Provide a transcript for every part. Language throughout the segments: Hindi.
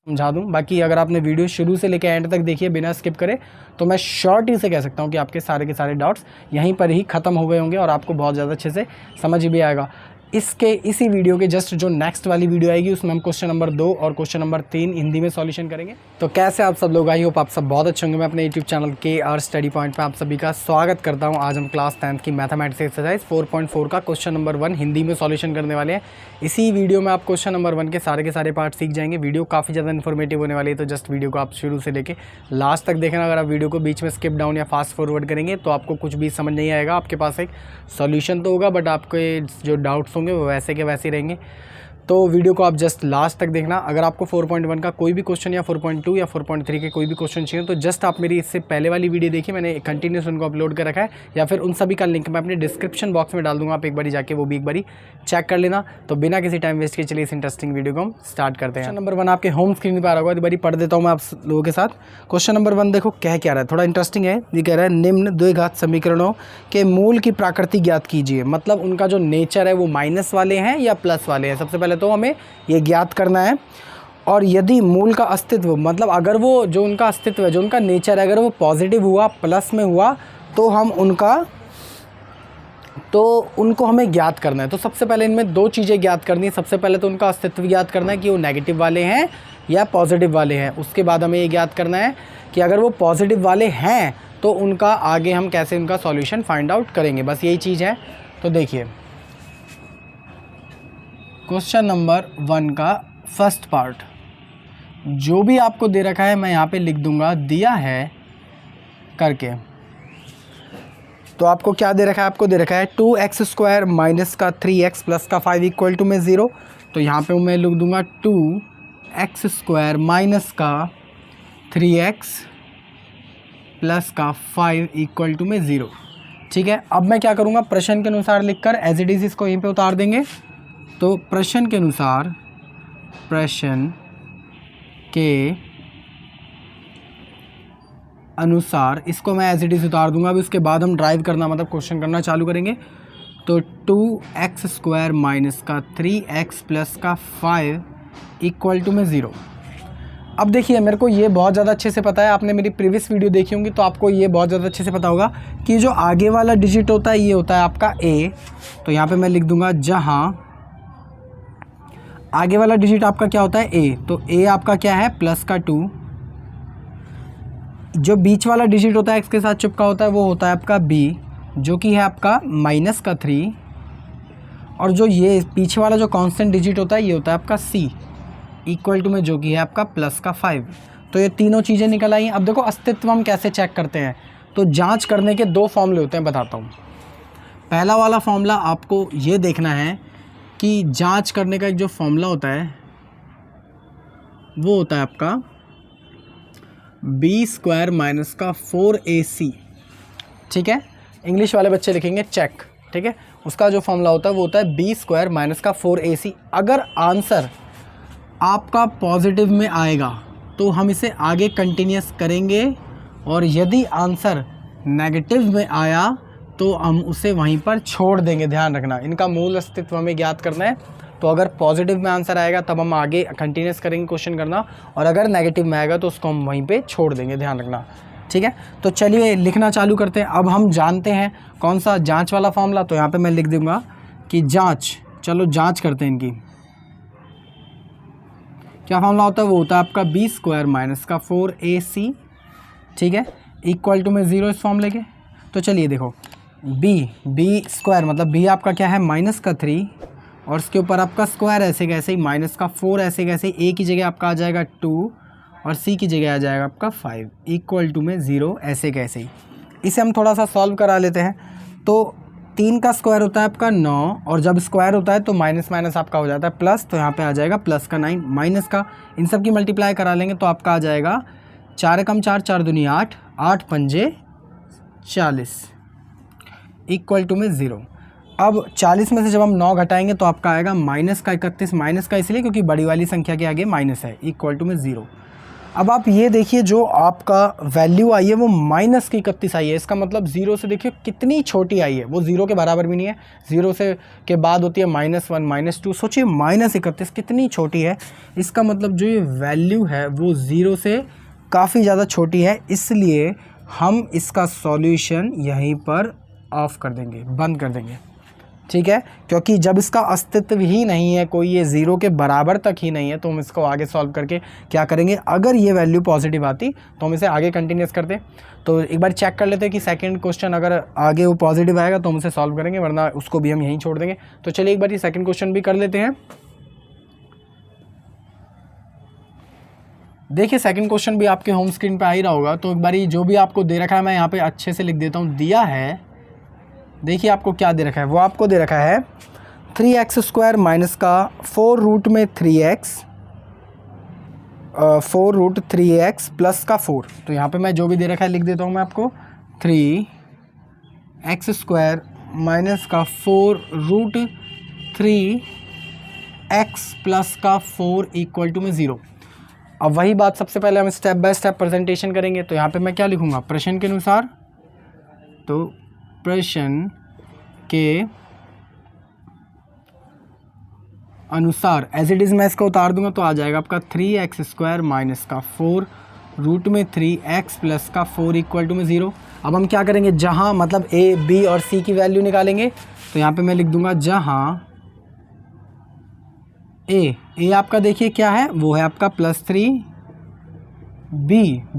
समझा दूं। बाकी अगर आपने वीडियो शुरू से लेकर एंड तक देखिए बिना स्किप करे, तो मैं शॉर्ट ही से कह सकता हूं कि आपके सारे के सारे डाउट्स यहीं पर ही ख़त्म हो गए होंगे और आपको बहुत ज़्यादा अच्छे से समझ भी आएगा। इसी वीडियो के जस्ट जो नेक्स्ट वाली वीडियो आएगी उसमें हम क्वेश्चन नंबर 2 और क्वेश्चन नंबर 3 हिंदी में सॉल्यूशन करेंगे। तो कैसे आप सब लोग, आई होप आप सब बहुत अच्छे होंगे। मैं अपने YouTube channel KR study point पे आप सभी का स्वागत करता हूं। आज हम क्लास 10th की मैथमेटिक्स एक्सरसाइज 4.4 का क्वेश्चन नंबर 1 हिंदी में सॉल्यूशन करने वाले हैं। इसी वीडियो में आप क्वेश्चन नंबर 1 के सारे पार्ट सीख जाएंगे। वीडियो काफ़ी ज़्यादा इन्फॉर्मेटिव होने वाली है, तो जस्ट वीडियो को आप शुरू से लेके लास्ट तक देखना। अगर आप वीडियो को बीच में स्किप डाउन या फास्ट फॉरवर्ड करेंगे तो आपको कुछ भी समझ नहीं आएगा। आपके पास एक सॉल्यूशन तो होगा, बट आपके जो डाउट्स होंगे वो वैसे के वैसे रहेंगे। तो वीडियो को आप जस्ट लास्ट तक देखना। अगर आपको 4.1 का कोई भी क्वेश्चन या 4.2 या 4.3 के कोई भी क्वेश्चन चाहिए तो जस्ट आप मेरी इससे पहले वाली वीडियो देखिए, मैंने कंटिन्यूस उनको अपलोड कर रखा है, या फिर उन सभी का लिंक मैं अपने डिस्क्रिप्शन बॉक्स में डाल दूंगा। आप एक बारी जाके वो भी एक बारी चेक कर लेना। तो बिना किसी टाइम वेस्ट के चलिए इस इंटरेस्टिंग वीडियो को हम स्टार्ट करते हैं। क्वेश्चन नंबर 1 आपके होम स्क्रीन पर आ रहा होगा, एक बारी पढ़ देता हूँ मैं आप लोगों के साथ। क्वेश्चन नंबर 1 देखो कह क्या रहा है, थोड़ा इंटरेस्टिंग है। ये कह रहा है निम्न द्विघात समीकरणों के मूल की प्रकृति ज्ञात कीजिए। मतलब उनका जो नेचर है वो माइनस वाले हैं या प्लस वाले हैं। सबसे पहले तो हमें ये ज्ञात करना है। और यदि मूल का अस्तित्व, मतलब अगर वो जो उनका अस्तित्व है, जो उनका नेचर है, अगर वो पॉजिटिव हुआ, प्लस में हुआ, तो उनको हमें ज्ञात करना है। तो सबसे पहले इनमें दो चीज़ें ज्ञात करनी है। सबसे पहले तो उनका अस्तित्व ज्ञात करना है कि वो नेगेटिव वाले हैं या पॉजिटिव वाले हैं। उसके बाद हमें ये ज्ञात करना है कि अगर वो पॉजिटिव वाले हैं तो उनका आगे हम कैसे उनका सॉल्यूशन फाइंड आउट करेंगे। बस यही चीज़ है। तो देखिए क्वेश्चन नंबर 1 का फर्स्ट पार्ट जो भी आपको दे रखा है मैं यहाँ पे लिख दूंगा दिया है करके। तो आपको क्या दे रखा है, आपको दे रखा है 2x² माइनस का 3x प्लस का 5 इक्वल टू में 0। तो यहाँ पे मैं लिख दूंगा 2x² माइनस का 3x प्लस का 5 इक्वल टू में 0। ठीक है, अब मैं क्या करूँगा, प्रश्न के अनुसार लिखकर एज इट इज़ इसको यहीं पे उतार देंगे। तो प्रश्न के अनुसार इसको मैं एज इट इज़ उतार दूंगा। अभी उसके बाद हम ड्राइव करना, मतलब क्वेश्चन करना चालू करेंगे। तो 2x² माइनस का 3x प्लस का 5 इक्वल टू में 0। अब देखिए मेरे को ये बहुत ज़्यादा अच्छे से पता है, आपने मेरी प्रीवियस वीडियो देखी होंगी तो आपको ये बहुत ज़्यादा अच्छे से पता होगा कि जो आगे वाला डिजिट होता है ये होता है आपका a। तो यहाँ पे मैं लिख दूंगा जहाँ आगे वाला डिजिट आपका क्या होता है a, तो a आपका क्या है प्लस का 2। जो बीच वाला डिजिट होता है x के साथ चिपका होता है वो होता है आपका b, जो कि है आपका माइनस का 3। और जो ये पीछे वाला जो कांस्टेंट डिजिट होता है ये होता है आपका c इक्वल टू में, जो कि है आपका प्लस का 5। तो ये तीनों चीज़ें निकल आई। अब देखो अस्तित्व हम कैसे चेक करते हैं, तो जांच करने के दो फॉर्मूले होते हैं, बताता हूँ। पहला वाला फॉर्मूला आपको ये देखना है कि जांच करने का एक जो फॉर्मूला होता है वो होता है आपका b² माइनस का 4ac। ठीक है, इंग्लिश वाले बच्चे लिखेंगे चेक। ठीक है, उसका जो फॉर्मूला होता है वो होता है b² माइनस का 4ac। अगर आंसर आपका पॉजिटिव में आएगा तो हम इसे आगे कंटिन्यूस करेंगे, और यदि आंसर नेगेटिव में आया तो हम उसे वहीं पर छोड़ देंगे। ध्यान रखना, इनका मूल अस्तित्व हमें ज्ञात करना है। तो अगर पॉजिटिव में आंसर आएगा तब हम आगे कंटिन्यूस करेंगे क्वेश्चन करना, और अगर नेगेटिव में आएगा तो उसको हम वहीं पे छोड़ देंगे। ध्यान रखना, ठीक है। तो चलिए लिखना चालू करते हैं। अब हम जानते हैं कौन सा जांच वाला फॉर्मूला, तो यहाँ पे मैं लिख दूंगा कि जांच, चलो जांच करते हैं इनकी। क्या फॉर्मूला होता है, वो होता है आपका b² माइनस का 4ac। ठीक है, इक्वल टू में 0 इस फॉर्मूले के। तो चलिए देखो b² मतलब b आपका क्या है माइनस का 3, और उसके ऊपर आपका स्क्वायर ऐसे कैसे ही माइनस का 4 ऐसे कैसे ही, a की जगह आपका आ जाएगा 2 और c की जगह आ जाएगा आपका 5 इक्वल टू में 0 ऐसे कैसे ही। इसे हम थोड़ा सा सॉल्व करा लेते हैं। तो 3 का स्क्वायर होता है आपका 9, और जब स्क्वायर होता है तो माइनस माइनस आपका हो जाता है प्लस, तो यहाँ पे आ जाएगा प्लस का 9 माइनस का, इन सब की मल्टीप्लाई करा लेंगे तो आपका आ जाएगा 4 एकम 4, 4 दूनी 8, 8 पंजे 40 इक्वल टू में 0। अब 40 में से जब हम 9 घटाएंगे तो आपका आएगा माइनस का 31, माइनस का इसलिए क्योंकि बड़ी वाली संख्या के आगे माइनस है, इक्वल टू में 0। अब आप ये देखिए जो आपका वैल्यू आई है वो माइनस की 31 आई है। इसका मतलब ज़ीरो से देखिए कितनी छोटी आई है, वो ज़ीरो के बराबर भी नहीं है। ज़ीरो से के बाद होती है -1 -2, सोचिए -31 कितनी छोटी है। इसका मतलब जो ये वैल्यू है वो ज़ीरो से काफ़ी ज़्यादा छोटी है, इसलिए हम इसका सॉल्यूशन यहीं पर ऑफ कर देंगे, बंद कर देंगे, ठीक है। क्योंकि जब इसका अस्तित्व ही नहीं है, कोई ये ज़ीरो के बराबर तक ही नहीं है, तो हम इसको आगे सॉल्व करके क्या करेंगे, अगर ये वैल्यू पॉजिटिव आती तो हम इसे आगे कंटिन्यूस करते। तो एक बार चेक कर लेते हैं कि सेकंड क्वेश्चन अगर आगे वो पॉजिटिव आएगा तो हम उसे सॉल्व करेंगे, वरना उसको भी हम यहीं छोड़ देंगे। तो चलिए एक बार ये सेकंड क्वेश्चन भी कर लेते हैं। देखिए सेकंड क्वेश्चन भी आपके होम स्क्रीन पे आ ही रहा होगा। तो एक बार जो भी आपको दे रखा है मैं यहाँ पे अच्छे से लिख देता हूँ। दिया है, देखिए आपको क्या दे रखा है, वो आपको दे रखा है 3x² माइनस का 4 रूट में 3x 4 रूट 3x प्लस का 4। तो यहाँ पे मैं जो भी दे रखा है लिख देता हूँ मैं आपको, 3x² माइनस का 4 रूट 3x प्लस का 4 इक्वल टू में 0। अब वही बात सबसे पहले हम स्टेप बाय स्टेप प्रेजेंटेशन करेंगे। तो यहाँ पे मैं क्या लिखूँगा, प्रश्न के अनुसार, तो प्रश्न के अनुसार एज इट इज़ मैं इसको उतार दूंगा तो आ जाएगा आपका 3x² माइनस का 4 रूट में 3x प्लस का 4 इक्वल टू में 0। अब हम क्या करेंगे, जहाँ मतलब a, b और c की वैल्यू निकालेंगे। तो यहाँ पे मैं लिख दूंगा जहाँ a आपका देखिए क्या है, वो है आपका +3,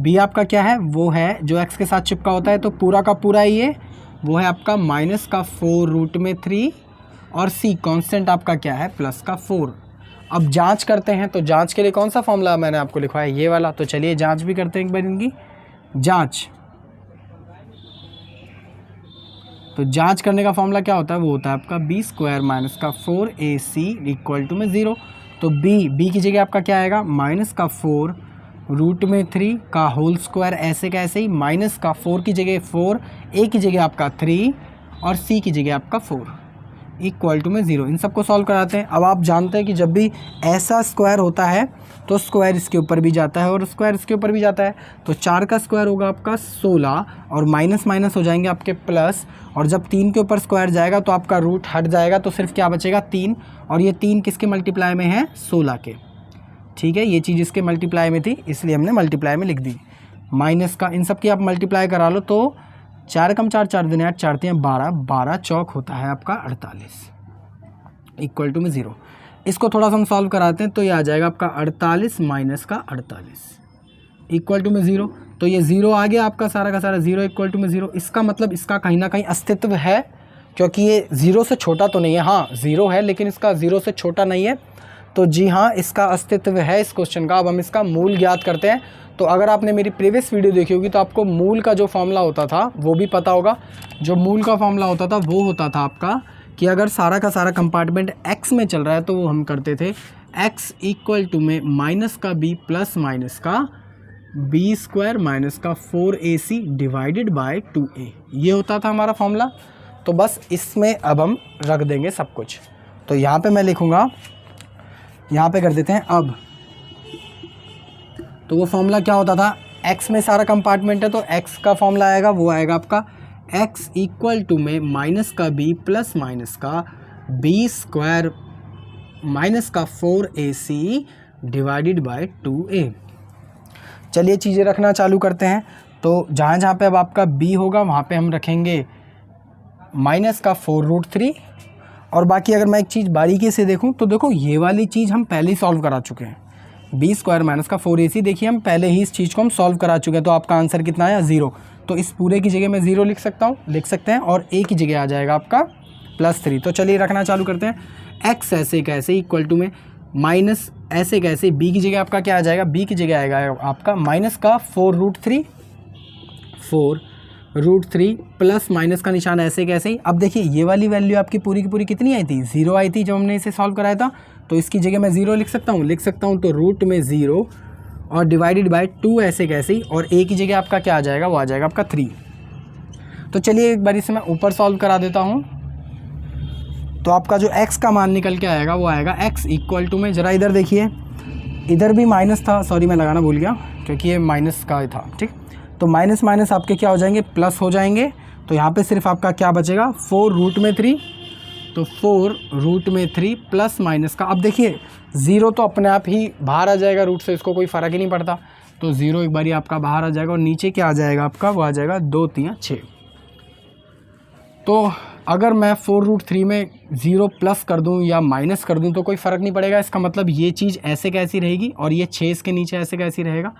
b आपका क्या है, वो है जो x के साथ चिपका होता है, तो पूरा का पूरा ये वो है आपका माइनस का 4 रूट में 3, और c कांस्टेंट आपका क्या है, प्लस का 4। अब जांच करते हैं। तो जांच के लिए कौन सा फॉर्मूला मैंने आपको लिखवाया, ये वाला। तो चलिए जांच भी करते हैं एक बार इनकी जांच। तो जांच करने का फॉर्मूला क्या होता है, वो होता है आपका b² माइनस का 4ac इक्वल टू में 0। तो b की जगह आपका क्या आएगा, माइनस का 4 रूट में 3 का होल स्क्वायर, ऐसे का ऐसे ही, माइनस का 4 की जगह 4, a की जगह आपका 3 और c की जगह आपका 4 इक्वल टू में 0। इन सबको सॉल्व कराते हैं। अब आप जानते हैं कि जब भी ऐसा स्क्वायर होता है तो स्क्वायर इसके ऊपर भी जाता है और स्क्वायर इसके ऊपर भी जाता है। तो 4 का स्क्वायर होगा आपका 16 और माइनस माइनस हो जाएंगे आपके प्लस, और जब 3 के ऊपर स्क्वायर जाएगा तो आपका रूट हट जाएगा, तो सिर्फ क्या बचेगा 3, और ये 3 किसके मल्टीप्लाई में है, 16 के, ठीक है। ये चीज़ इसके मल्टीप्लाई में थी इसलिए हमने मल्टीप्लाई में लिख दी। माइनस का इन सब की आप मल्टीप्लाई करा लो तो 4 कम 4 4 दूनी 8, 4 3 12, 12 चौक होता है आपका 48 इक्वल टू में 0। इसको थोड़ा सा हम सॉल्व कराते हैं। तो ये आ जाएगा आपका 48 माइनस का 48 इक्वल टू में 0। तो ये 0 आ गया आपका सारा का सारा 0 इक्वल टू में 0। इसका मतलब इसका कहीं ना कहीं अस्तित्व है, क्योंकि ये 0 से छोटा तो नहीं है। हाँ 0 है लेकिन इसका 0 से छोटा नहीं है। तो जी हाँ, इसका अस्तित्व है इस क्वेश्चन का। अब हम इसका मूल ज्ञात करते हैं। तो अगर आपने मेरी प्रीवियस वीडियो देखी होगी तो आपको मूल का जो फॉर्मूला होता था वो भी पता होगा। जो मूल का फॉर्मूला होता था वो होता था आपका कि अगर सारा का सारा कंपार्टमेंट x में चल रहा है तो वो हम करते थे x इक्वल टू में माइनस का b प्लस माइनस का b² माइनस का 4ac डिवाइडेड बाय 2a, ये होता था हमारा फॉर्मूला। तो बस इसमें अब हम रख देंगे सब कुछ। तो यहाँ पे मैं लिखूँगा, यहाँ पे कर देते हैं अब। तो वो फॉर्मूला क्या होता था, x में सारा कंपार्टमेंट है तो x का फॉर्मूला आएगा, वो आएगा आपका x इक्वल टू में माइनस का b प्लस माइनस का b² माइनस का 4ac डिवाइडेड बाय 2a। चलिए चीज़ें रखना चालू करते हैं। तो जहाँ जहाँ पे अब आपका b होगा वहाँ पे हम रखेंगे माइनस का 4 रूट 3। और बाकी अगर मैं एक चीज़ बारीकी से देखूं तो देखो ये वाली चीज़ हम पहले ही सॉल्व करा चुके हैं। b² माइनस का 4ac देखिए हम पहले ही इस चीज़ को हम सॉल्व करा चुके हैं। तो आपका आंसर कितना आया, 0। तो इस पूरे की जगह मैं 0 लिख सकते हैं और a की जगह आ जाएगा आपका +3। तो चलिए रखना चालू करते हैं। x ऐसे कैसे इक्वल टू में माइनस ऐसे कैसे, b की जगह आपका क्या आ जाएगा, b की जगह आएगा आपका माइनस का 4 रूट 3 प्लस माइनस का निशान ऐसे कैसे ही। अब देखिए ये वाली वैल्यू आपकी पूरी की पूरी कितनी आई थी, 0 आई थी जब हमने इसे सॉल्व कराया था। तो इसकी जगह मैं 0 लिख सकता हूँ। तो रूट में 0 और डिवाइडेड बाय 2 ऐसे कैसे ही, और a की जगह आपका क्या आ जाएगा, वो आ जाएगा आपका 3। तो चलिए एक बार इसे मैं ऊपर सॉल्व करा देता हूँ। तो आपका जो x का मान निकल के आएगा वो आएगा x इक्वल टू में, ज़रा इधर देखिए, इधर भी माइनस था, सॉरी मैं लगाना भूल गया क्योंकि ये माइनस का ही था, ठीक। तो माइनस माइनस आपके क्या हो जाएंगे, प्लस हो जाएंगे। तो यहाँ पे सिर्फ आपका क्या बचेगा, 4√3। तो 4√3 प्लस माइनस का, अब देखिए 0 तो अपने आप ही बाहर आ जाएगा रूट से, इसको कोई फ़र्क ही नहीं पड़ता। तो 0 एक बारी आपका बाहर आ जाएगा और नीचे क्या आ जाएगा आपका, वो आ जाएगा 2 3 6। तो अगर मैं 4√3 में 0 प्लस कर दूं या माइनस कर दूं तो कोई फ़र्क नहीं पड़ेगा। इसका मतलब ये चीज़ ऐसे कैसी रहेगी और ये 6 इसके नीचे ऐसे कैसी रहेगा।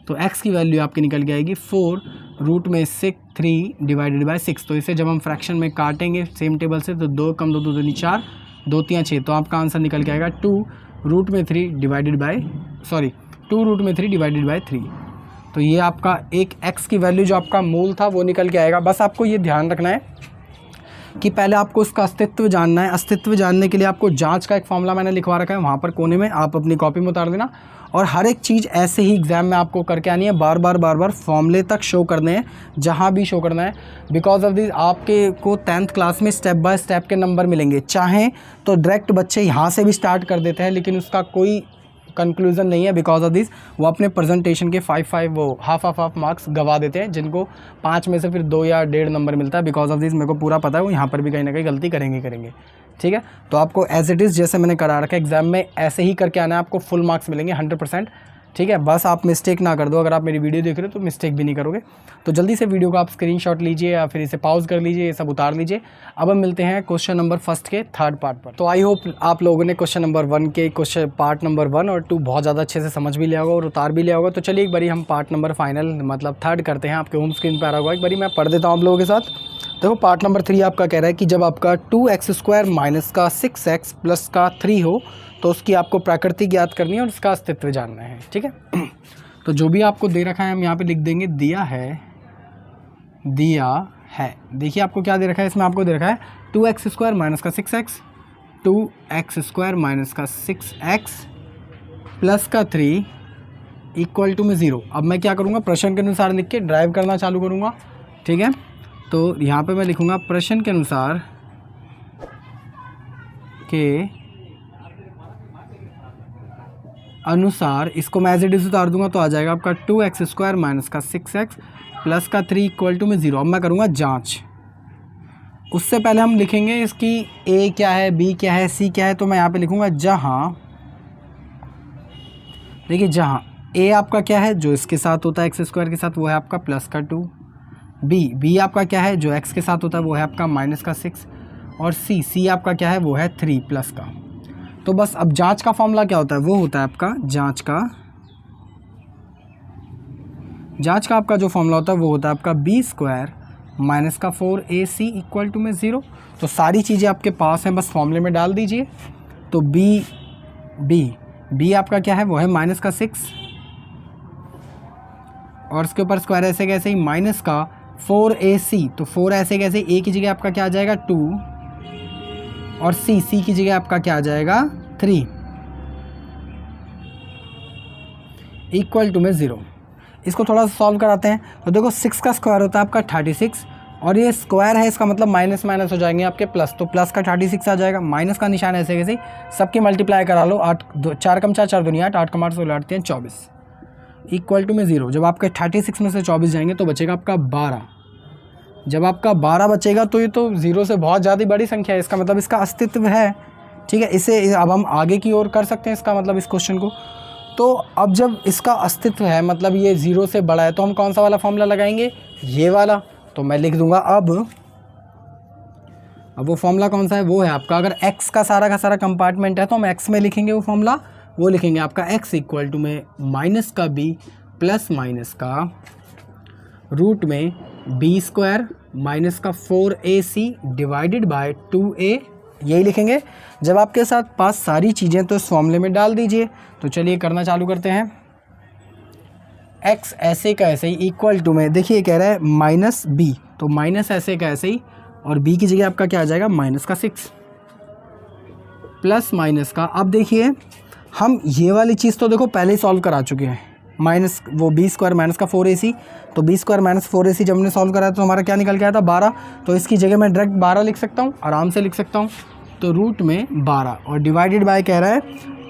तो x की वैल्यू आपकी निकल के आएगी 4√3 डिवाइडेड बाय 6। तो इसे जब हम फ्रैक्शन में काटेंगे सेम टेबल से, तो 2 कम 2 2 दूनी 4, 2 3 6। तो आपका आंसर निकल के आएगा 2√3 डिवाइडेड बाय 3। तो ये आपका एक x की वैल्यू जो आपका मूल था वो निकल के आएगा। बस आपको ये ध्यान रखना है कि पहले आपको उसका अस्तित्व जानना है। अस्तित्व जानने के लिए आपको जांच का एक फॉर्मूला मैंने लिखवा रखा है, वहाँ पर कोने में आप अपनी कॉपी में उतार देना। और हर एक चीज़ ऐसे ही एग्जाम में आपको करके आनी है, बार बार फॉर्मूले तक शो करने हैं, जहाँ भी शो करना है। बिकॉज ऑफ दिस आपके को 10th क्लास में स्टेप बाय स्टेप के नंबर मिलेंगे। चाहें तो डायरेक्ट बच्चे यहाँ से भी स्टार्ट कर देते हैं, लेकिन उसका कोई कंक्लूजन नहीं है। बिकॉज ऑफ दिस वो अपने प्रेजेंटेशन के 5 वो हाफ मार्क्स गवा देते हैं, जिनको 5 में से फिर 2 या 1.5 नंबर मिलता है। बिकॉज ऑफ दिस मेरे को पूरा पता है वो यहाँ पर भी कहीं ना कहीं गलती करेंगे, ठीक है। तो आपको एज इट इज़ जैसे मैंने करा रखा है एग्जाम में ऐसे ही करके आना है, आपको फुल मार्क्स मिलेंगे 100%, ठीक है। बस आप मिस्टेक ना कर दो। अगर आप मेरी वीडियो देख रहे हो तो मिस्टेक भी नहीं करोगे। तो जल्दी से वीडियो को आप स्क्रीनशॉट लीजिए या फिर इसे पॉज कर लीजिए, ये सब उतार लीजिए। अब हम मिलते हैं क्वेश्चन नंबर 1 के 3rd पार्ट पर। तो आई होप आप लोगों ने क्वेश्चन नंबर 1 के क्वेश्चन पार्ट नंबर 1 और 2 बहुत ज़्यादा अच्छे से समझ भी लिया होगा और उतार भी लिया होगा। तो चलिए एक बारी हम पार्ट नंबर फाइनल मतलब 3rd करते हैं। आपके होम स्क्रीन पर आ रहा होगा, एक बारी मैं पढ़ देता हूँ आप लोगों के साथ। देखो पार्ट नंबर 3 आपका कह रहा है कि जब आपका 2x² माइनस का 6x प्लस का 3 हो तो उसकी आपको प्रकृति ज्ञात करनी है और उसका अस्तित्व जानना है, ठीक है। तो जो भी आपको दे रखा है हम यहाँ पे लिख देंगे दिया है। देखिए आपको क्या दे रखा है, इसमें आपको दे रखा है 2x² माइनस का 6x, 2x² माइनस का 6x प्लस का 3 इक्वल टू में 0। अब मैं क्या करूँगा, प्रश्न के अनुसार लिख के ड्राइव करना चालू करूँगा, ठीक है। तो यहाँ पे मैं लिखूँगा प्रश्न के अनुसार इसको मैं एज इट इज़ उतार दूंगा। तो आ जाएगा आपका 2x² माइनस का 6x प्लस का 3 इक्वल टू में 0। अब मैं करूँगा जांच। उससे पहले हम लिखेंगे इसकी a क्या है, b क्या है, c क्या है। तो मैं यहाँ पे लिखूँगा जहाँ, देखिए जहाँ a आपका क्या है जो इसके साथ होता है x² के साथ, वो है आपका प्लस का 2। b आपका क्या है जो x के साथ होता है, वो है आपका माइनस का 6। और c आपका क्या है, वो है 3 प्लस का। तो बस अब जांच का फॉर्मूला क्या होता है, वो होता है आपका जांच का आपका जो फॉर्मूला होता है वो होता है आपका b² माइनस का 4ac इक्वल टू में 0। तो सारी चीज़ें आपके पास हैं, बस फॉर्मूले में डाल दीजिए। तो b आपका क्या है, वो है माइनस का 6 और इसके ऊपर स्क्वायर ऐसे कैसे ही माइनस का 4ac। तो 4 ऐसे कैसे, a की जगह आपका क्या आ जाएगा 2 और c की जगह आपका क्या आ जाएगा 3 इक्वल टू में 0। इसको थोड़ा सा सॉल्व कराते हैं। तो देखो 6 का स्क्वायर होता है आपका 36 और ये स्क्वायर है, इसका मतलब माइनस माइनस हो जाएंगे आपके प्लस। तो प्लस का 36 आ जाएगा, माइनस का निशान ऐसे कैसे सबकी मल्टीप्लाई करा लो। 8 4 कम 4 4 दूनी 8, 8 कम 8 16 8 24 इक्वल टू में 0। जब आपके 36 में से 24 जाएंगे तो बचेगा आपका 12। जब आपका 12 बचेगा तो ये तो 0 से बहुत ज़्यादा बड़ी संख्या है, इसका मतलब इसका अस्तित्व है, ठीक है। इसे अब हम आगे की ओर कर सकते हैं इसका मतलब इस क्वेश्चन को। तो अब जब इसका अस्तित्व है मतलब ये 0 से बड़ा है तो हम कौन सा वाला फॉर्मूला लगाएंगे, ये वाला। तो मैं लिख दूंगा अब वो फॉर्मूला कौन सा है, वो है आपका, अगर x का सारा कंपार्टमेंट है तो हम x में लिखेंगे वो फॉर्मूला, वो लिखेंगे आपका x इक्वल टू में माइनस का b प्लस माइनस का रूट में b² माइनस का 4ac डिवाइडेड बाय 2a, यही लिखेंगे। जब आपके साथ पास सारी चीज़ें तो इस फॉर्मूले में डाल दीजिए। तो चलिए करना चालू करते हैं। x ऐसे का ऐसे ही इक्वल टू में, देखिए कह रहा है माइनस b, तो माइनस ऐसे का ऐसे ही और b की जगह आपका क्या आ जाएगा माइनस का 6 प्लस माइनस का। अब देखिए हम ये वाली चीज़ तो देखो पहले ही सॉल्व करा चुके हैं, माइनस वो b² माइनस का 4ac। तो b² माइनस 4ac जब हमने सॉल्व करा तो हमारा क्या निकल के आया था 12। तो इसकी जगह मैं डायरेक्ट 12 लिख सकता हूँ, आराम से लिख सकता हूँ। तो रूट में 12 और डिवाइडेड बाय कह रहा है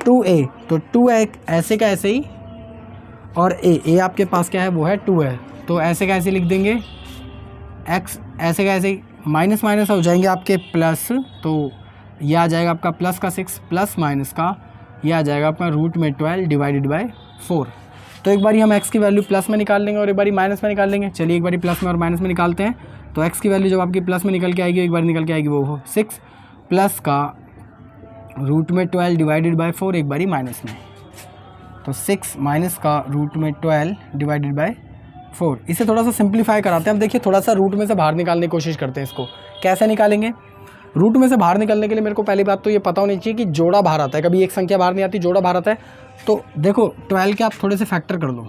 2a, तो 2 ऐसे का ऐसे ही, और a आपके पास क्या है वो है 2 है, तो ऐसे का ऐसे लिख देंगे। x ऐसे का ऐसे माइनस माइनस हो जाएंगे आपके प्लस, तो यह आ जाएगा आपका प्लस का 6 प्लस माइनस का यह आ जाएगा आपका रूट में 12 डिवाइडेड बाय 4। तो एक बारी हम x की वैल्यू प्लस में निकाल लेंगे और एक बारी माइनस में निकाल लेंगे। चलिए एक बारी प्लस में और माइनस में निकालते हैं। तो x की वैल्यू जब आपकी प्लस में निकल के आएगी, एक बार निकल के आएगी, वो 6 प्लस का रूट में 12 डिवाइडेड बाय 4, एक बारी माइनस में, तो 6 माइनस का रूट में 12 डिवाइडेड बाय 4। इसे थोड़ा सा सिंप्लीफाई कराते हैं। अब देखिए थोड़ा सा रूट में से बाहर निकालने की कोशिश करते हैं। इसको कैसे निकालेंगे? रूट में से बाहर निकलने के लिए मेरे को पहली बात तो ये पता होनी चाहिए कि जोड़ा बाहर आता है, कभी एक संख्या बाहर नहीं आती, जोड़ा बाहर आता है। तो देखो 12 के आप थोड़े से फैक्टर कर लो,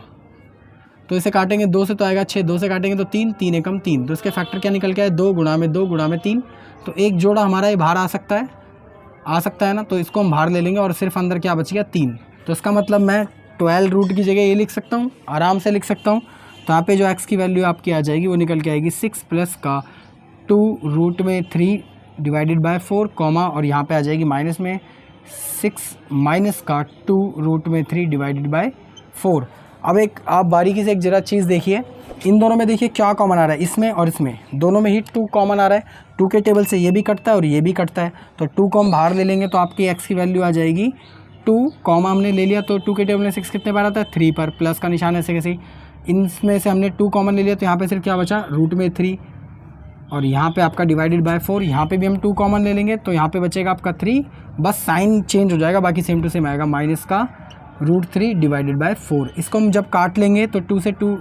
तो इसे काटेंगे 2 से तो आएगा 6, 2 से काटेंगे तो 3, 3 एकम 3, तो इसके फैक्टर क्या निकल के आए 2 गुणा में 2 गुणा में 3, तो एक जोड़ा हमारा ये बाहर आ सकता है ना, तो इसको हम बाहर ले लेंगे और सिर्फ अंदर क्या बच गया 3। तो इसका मतलब मैं 12 रूट की जगह ये लिख सकता हूँ, आराम से लिख सकता हूँ। तो यहाँ पे जो x की वैल्यू आपकी आ जाएगी वो निकल के आएगी 6 प्लस का 2 रूट में 3 डिवाइडेड बाय 4 कॉमा, और यहाँ पे आ जाएगी माइनस में 6 माइनस का 2 रूट में 3 डिवाइडेड बाय 4। अब एक आप बारीकी से एक जरा चीज़ देखिए, इन दोनों में देखिए क्या कॉमन आ रहा है, इसमें और इसमें दोनों में ही 2 कॉमन आ रहा है। 2 के टेबल से ये भी कटता है और ये भी कटता है, तो 2 को हम बाहर ले लेंगे तो आपकी x की वैल्यू आ जाएगी 2 कॉमा हमने ले लिया, तो 2 के टेबल में 6 कितने बार आता है 3 पर, प्लस का निशान ऐसे कैसे, इनमें से हमने 2 कॉमन ले लिया तो यहाँ पे सिर्फ क्या बचा रूट में 3, और यहाँ पे आपका डिवाइडेड बाय 4, यहाँ पे भी हम 2 कॉमन ले लेंगे तो यहाँ पे बचेगा आपका 3, बस साइन चेंज हो जाएगा, बाकी सेम टू सेम आएगा माइनस का रूट 3 डिवाइडेड बाय 4। इसको हम जब काट लेंगे तो 2 से 2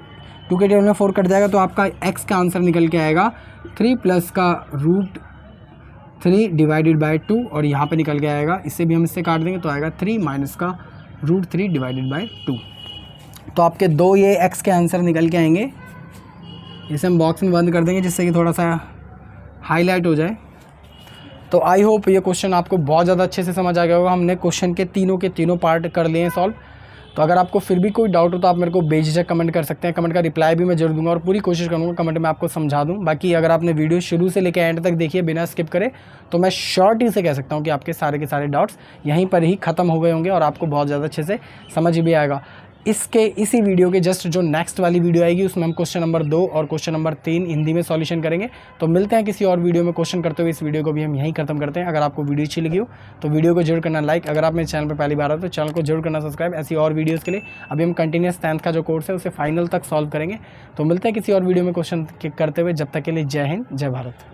के टेबल में 4 कट जाएगा, तो आपका x का आंसर निकल के आएगा 3 प्लस का रूट 3 डिवाइडेड बाय 2, और यहाँ पे निकल के आएगा, इससे भी हम इससे काट देंगे तो आएगा 3 माइनस का रूट 3 डिवाइडेड बाय 2। तो आपके 2 ये x के आंसर निकल के आएंगे। इसे हम बॉक्स में बंद कर देंगे जिससे कि थोड़ा सा हाईलाइट हो जाए। तो आई होप ये क्वेश्चन आपको बहुत ज़्यादा अच्छे से समझ आ गया होगा। हमने क्वेश्चन के तीनों पार्ट कर लिए हैं सॉल्व। तो अगर आपको फिर भी कोई डाउट हो तो आप मेरे को बेझिझक कमेंट कर सकते हैं, कमेंट का रिप्लाई भी मैं जरूर दूंगा और पूरी कोशिश करूंगा कमेंट में आपको समझा दूं। बाकी अगर आपने वीडियो शुरू से लेकर एंड तक देखिए बिना स्किप करे, तो मैं शॉर्ट ही से कह सकता हूं कि आपके सारे के सारे डाउट्स यहीं पर ही ख़त्म हो गए होंगे और आपको बहुत ज़्यादा अच्छे से समझ भी आएगा। इसी वीडियो के जस्ट जो नेक्स्ट वाली वीडियो आएगी उसमें हम क्वेश्चन नंबर 2 और क्वेश्चन नंबर 3 हिंदी में सॉल्यूशन करेंगे। तो मिलते हैं किसी और वीडियो में क्वेश्चन करते हुए। इस वीडियो को भी हम यहीं खत्म करते हैं। अगर आपको वीडियो अच्छी लगी हो तो वीडियो को जरूर करना लाइक। अगर आप मेरे चैनल पर पहली बार हो तो चैनल को जरूर करना सब्सक्राइब। ऐसी और वीडियोज़ के लिए अभी हम कंटिन्यूस 10th का जो कोर्स है उसे फाइनल तक सॉल्व करेंगे। तो मिलते हैं किसी और वीडियो में क्वेश्चन करते हुए। जब तक के लिए जय हिंद, जय भारत।